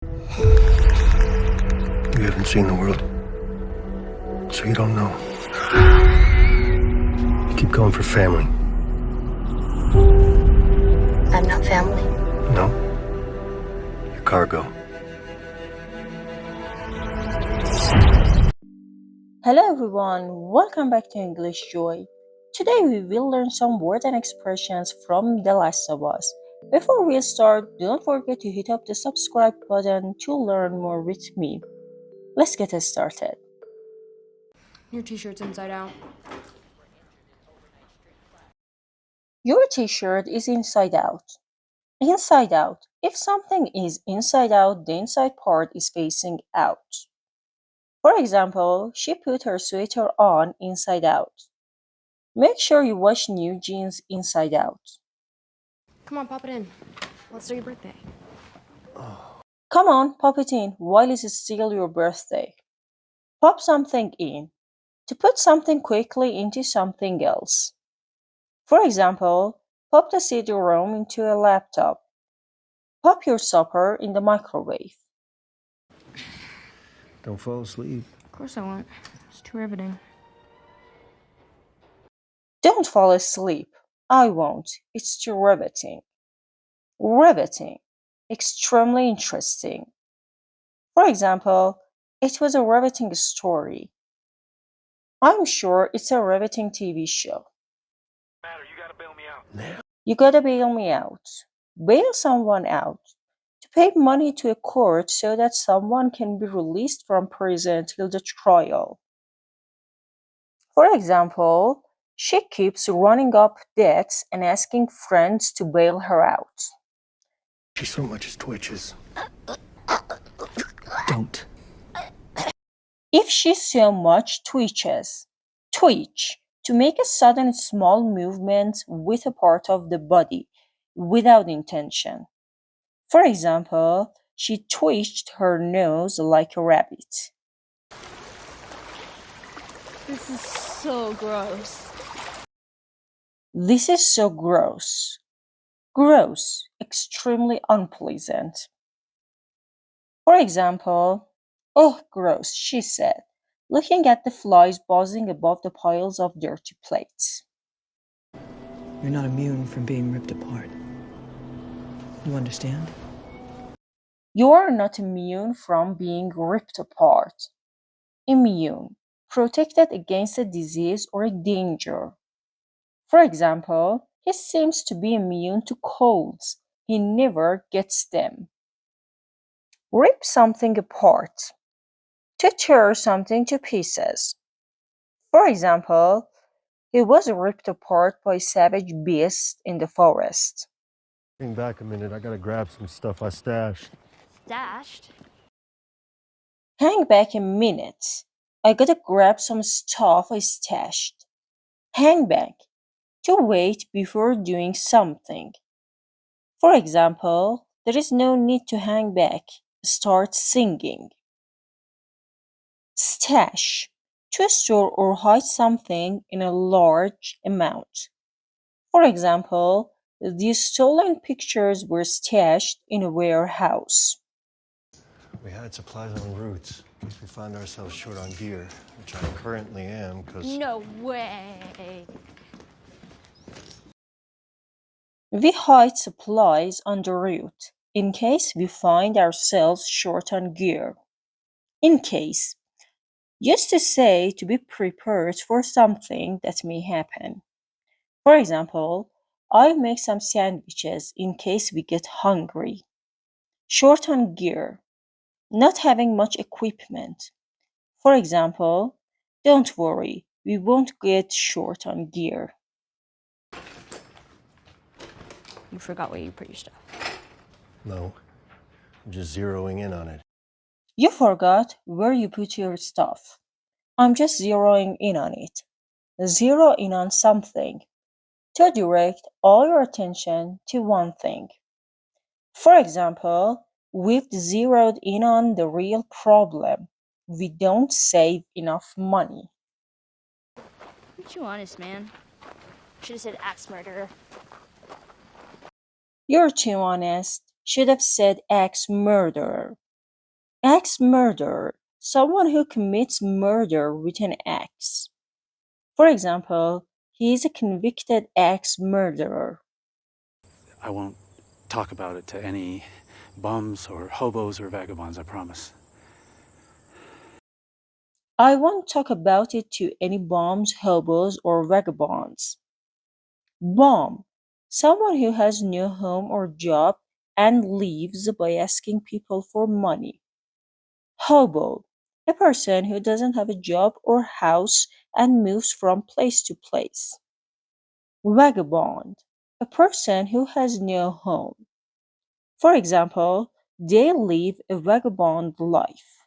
You haven't seen the world, so you don't know. You keep going for family. I'm not family. No? You're cargo. Hello everyone, welcome back to English Joy. Today we will learn some words and expressions from The Last of Us. Before we start, don't forget to hit up the subscribe button to learn more with me. Let's get started. Your t-shirt's inside out. Your t-shirt is inside out. Inside out. If something is inside out, the inside part is facing out. For example, she put her sweater on inside out. Make sure you wash new jeans inside out. Come on, pop it in. Let's do your birthday. Come on, pop it in while it's still your birthday. Pop something in. To put something quickly into something else. For example, pop the CD-ROM into a laptop. Pop your supper in the microwave. Don't fall asleep. Of course I won't. It's too riveting. Don't fall asleep. I won't. It's too riveting. Riveting. Extremely interesting. For example, it was a riveting story. I'm sure it's a riveting TV show. You gotta bail me out. Now? You gotta bail me out. Bail someone out. To pay money to a court so that someone can be released from prison till the trial. For example, she keeps running up debts and asking friends to bail her out. She so much as twitches. Don't. If she so much twitches, twitch, to make a sudden small movement with a part of the body without intention. For example, she twitched her nose like a rabbit. This is so gross. This is so gross. Gross, extremely unpleasant. For example, oh, gross, she said, looking at the flies buzzing above the piles of dirty plates. You're not immune from being ripped apart. You understand? You are not immune from being ripped apart. Immune, protected against a disease or a danger. For example, he seems to be immune to colds. He never gets them. Rip something apart. To tear something to pieces. For example, he was ripped apart by savage beasts in the forest. Hang back a minute. I gotta grab some stuff I stashed. Stashed? Hang back a minute. I gotta grab some stuff I stashed. Hang back. To wait before doing something. For example, there is no need to hang back. Start singing. Stash. To store or hide something in a large amount. For example, these stolen pictures were stashed in a warehouse. We had supplies en route in case we find ourselves short on gear, which I currently am, because No way. We hide supplies on the route in case we find ourselves short on gear. In case. Used to say to be prepared for something that may happen. For example, I'll make some sandwiches in case we get hungry. Short on gear. Not having much equipment. For example, don't worry, we won't get short on gear. You forgot where you put your stuff. no, I'm just zeroing in on it. You forgot where you put your stuff. I'm just zeroing in on it. Zero in on something. To direct all your attention to one thing. For example, we've zeroed in on the real problem. We don't save enough money. Aren't you honest, man? Should have said axe murderer. You're too honest. Should have said ex murderer. Axe murderer, someone who commits murder with an axe. For example, he is a convicted axe murderer. I won't talk about it to any bums or hobos or vagabonds, I promise. I won't talk about it to any bums, hobos, or vagabonds. Bum, someone who has no home or job and lives by asking people for money. Hobo, a person who doesn't have a job or house and moves from place to place. Vagabond, a person who has no home. For example, they live a vagabond life.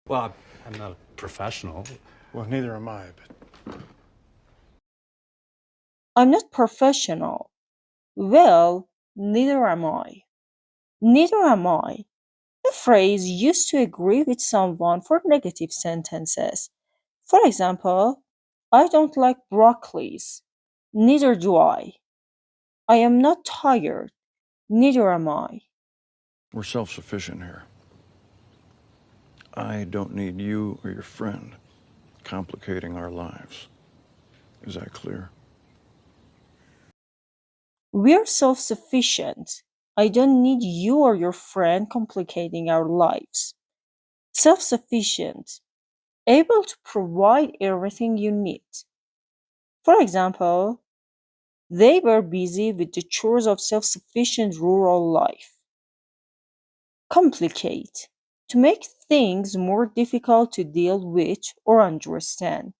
Well, I'm not a professional. Well, neither am I, but I'm not professional. Well, neither am I. Neither am I. A phrase used to agree with someone for negative sentences. For example, I don't like broccolis. Neither do I. I am not tired. Neither am I. We're self-sufficient here. I don't need you or your friend complicating our lives. Is that clear? We're self sufficient. I don't need you or your friend complicating our lives. Self sufficient. Able to provide everything you need. For example, they were busy with the chores of self sufficient rural life. Complicate. To make things more difficult to deal with or understand.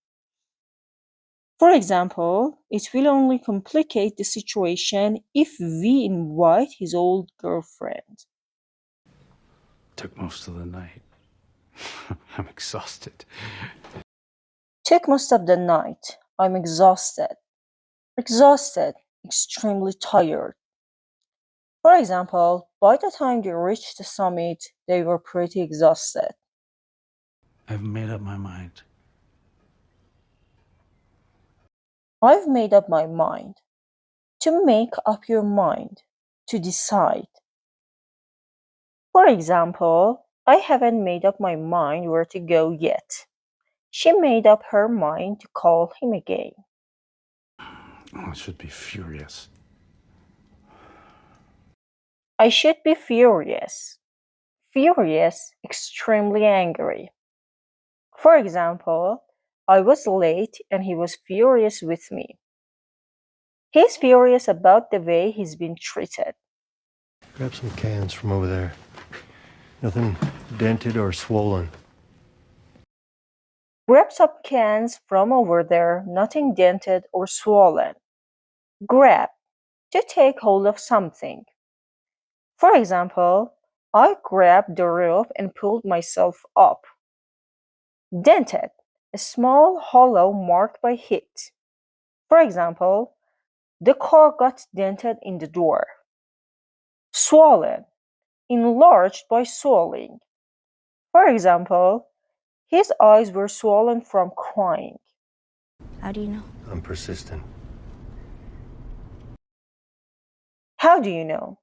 For example, it will only complicate the situation if we invite his old girlfriend. Took most of the night. I'm exhausted. Took most of the night. I'm exhausted. Exhausted, extremely tired. For example, by the time they reached the summit, they were pretty exhausted. I've made up my mind. I've made up my mind. To make up your mind. To decide. For example, I haven't made up my mind where to go yet. She made up her mind to call him again. I should be furious. I should be furious. Furious, extremely angry. For example, I was late and he was furious with me. He's furious about the way he's been treated. grab some cans from over there. Nothing dented or swollen. Grab some cans from over there, nothing dented or swollen. Grab, to take hold of something. For example, I grabbed the rope and pulled myself up. Dented, a small hollow marked by hit. For example, the car got dented in the door. Swollen, enlarged by swelling. For example, his eyes were swollen from crying. How do you know? I'm persistent. How do you know?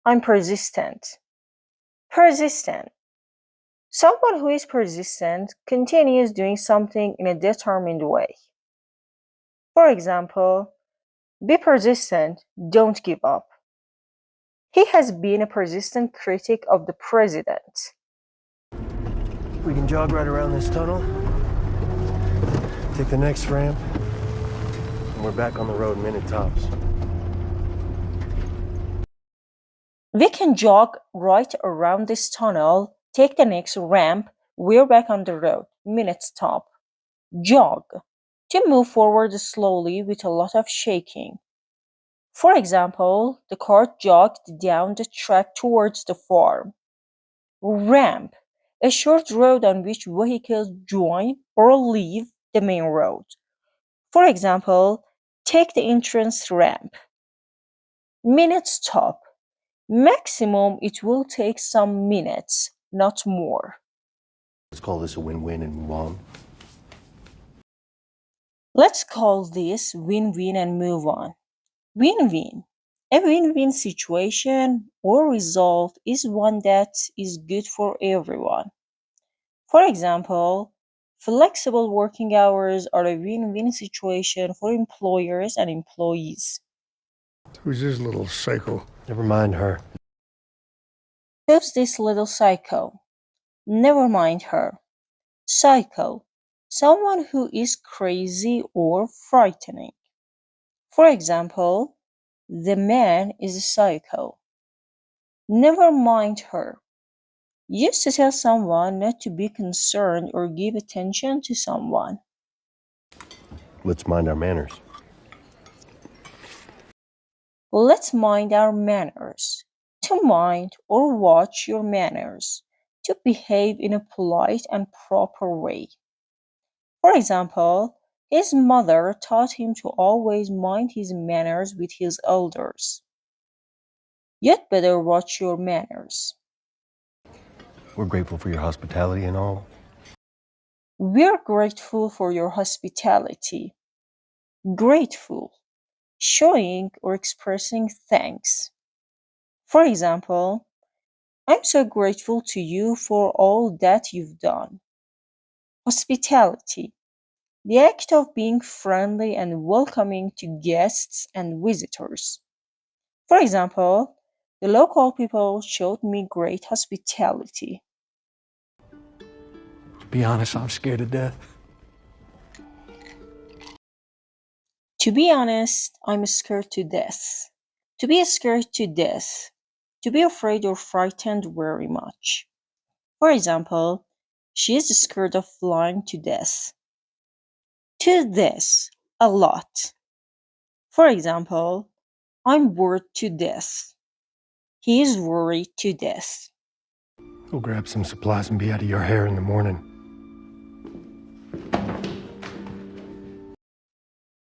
I'm persistent. Persistent. Someone who is persistent continues doing something in a determined way. For example, be persistent, don't give up. He has been a persistent critic of the president. We can jog right around this tunnel, take the next ramp, and we're back on the road minute tops. We can jog right around this tunnel, take the next ramp, we're back on the road, minutes top. Jog, to move forward slowly with a lot of shaking. For example, the cart jogged down the track towards the farm. Ramp, a short road on which vehicles join or leave the main road. For example, take the entrance ramp. Minute stop. Maximum it will take some minutes, not more. Let's call this a win-win and move on. Let's call this win-win and move on. Win-win. A win-win situation or result is one that is good for everyone. For example, flexible working hours are a win-win situation for employers and employees. Who's this little psycho? Never mind her. Who's this little psycho? Never mind her. Psycho, someone who is crazy or frightening. For example, the man is a psycho. Never mind her. Used to tell someone not to be concerned or give attention to someone. Let's mind our manners. Let's mind our manners. To mind or watch your manners. To behave in a polite and proper way. For example, his mother taught him to always mind his manners with his elders. You'd better watch your manners. We're grateful for your hospitality and all. We're grateful for your hospitality. Grateful, showing or expressing thanks. For example, I'm so grateful to you for all that you've done. Hospitality, the act of being friendly and welcoming to guests and visitors. For example, the local people showed me great hospitality. To be honest, I'm scared to death. To be honest, I'm scared to death. To be scared to death. To be afraid or frightened very much. For example, she is scared of flying to death. To death, a lot. For example, I'm bored to death. He is worried to death. Go grab some supplies and be out of your hair in the morning.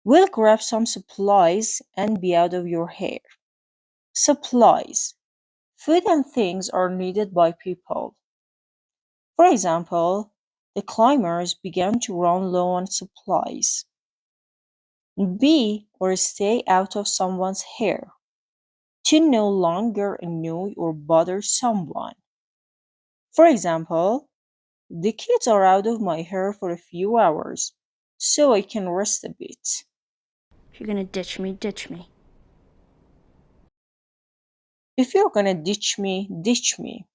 We'll grab some supplies and be out of your hair. Supplies. Food and things are needed by people. For example, the climbers began to run low on supplies. Be or stay out of someone's hair. To no longer annoy or bother someone. For example, the kids are out of my hair for a few hours, so I can rest a bit. If you're gonna ditch me, ditch me. If you're gonna ditch me, ditch me.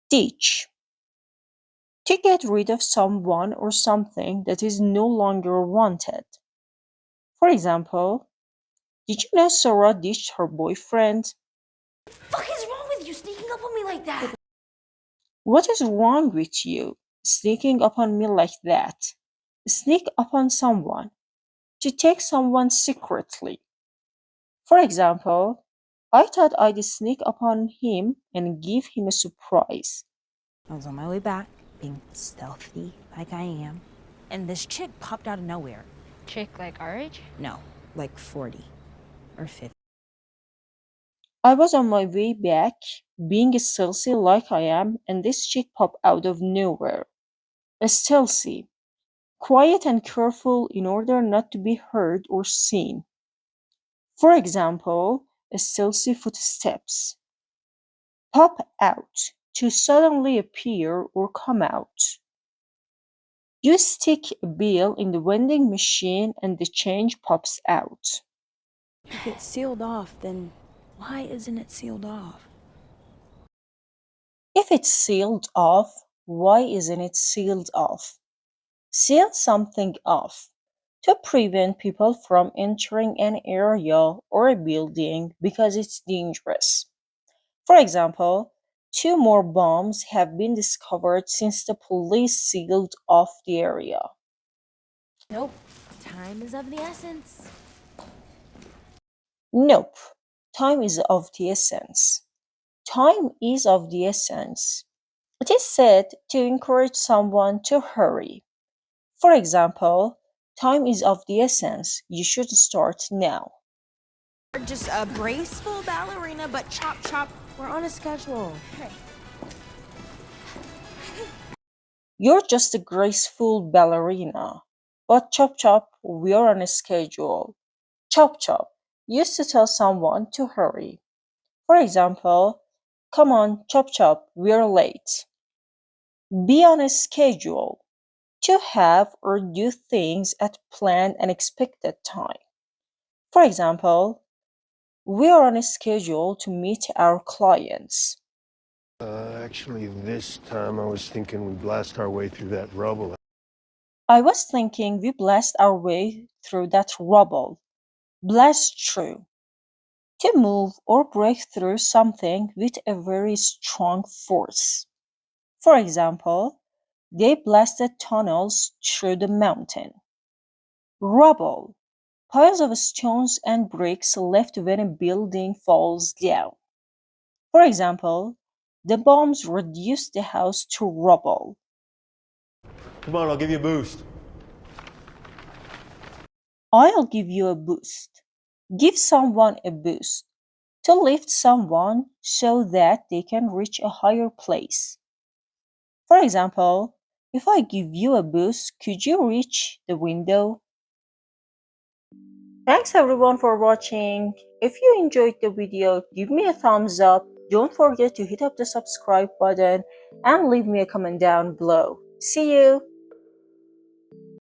Ditch. To get rid of someone or something that is no longer wanted. For example, did you know Sarah ditched her boyfriend? Fuck is wrong with you sneaking up on me like that? What is wrong with you sneaking up on me like that? Sneak up on someone. To take someone secretly. For example, I thought I'd sneak up on him and give him a surprise. I was on my way back, being stealthy like I am, and this chick popped out of nowhere. Chick like our age? No, like 40 or 50. I was on my way back, being stealthy like I am, and this chick popped out of nowhere. Stealthy, quiet and careful in order not to be heard or seen. For example, stealthy footsteps. Pop out, to suddenly appear or come out. You stick a bill in the vending machine and the change pops out. If it's sealed off, then why isn't it sealed off? If it's sealed off, why isn't it sealed off? Seal something off to prevent people from entering an area or a building because it's dangerous. For example, 2 more bombs have been discovered since the police sealed off the area. Nope. Time is of the essence. Nope. Time is of the essence. Time is of the essence. It is said to encourage someone to hurry. For example, time is of the essence. You should start now. We're just a graceful ballerina, but chop chop, we're on a schedule. You're just a graceful ballerina. But chop chop, we're on a schedule. Chop chop, used to tell someone to hurry. For example, come on, chop chop, we're late. Be on a schedule. To have or do things at planned and expected time. For example, we are on a schedule to meet our clients. Actually, this time I was thinking we blast our way through that rubble. I was thinking we blast our way through that rubble. Blast through. To move or break through something with a very strong force. For example, they blasted tunnels through the mountain. Rubble. Piles of stones and bricks left when a building falls down. For example, the bombs reduced the house to rubble. Come on, I'll give you a boost. I'll give you a boost. Give someone a boost. To lift someone so that they can reach a higher place. For example, if I give you a boost, could you reach the window? Thanks everyone for watching. If you enjoyed the video, give me a thumbs up. Don't forget to hit up the subscribe button and leave me a comment down below. See you!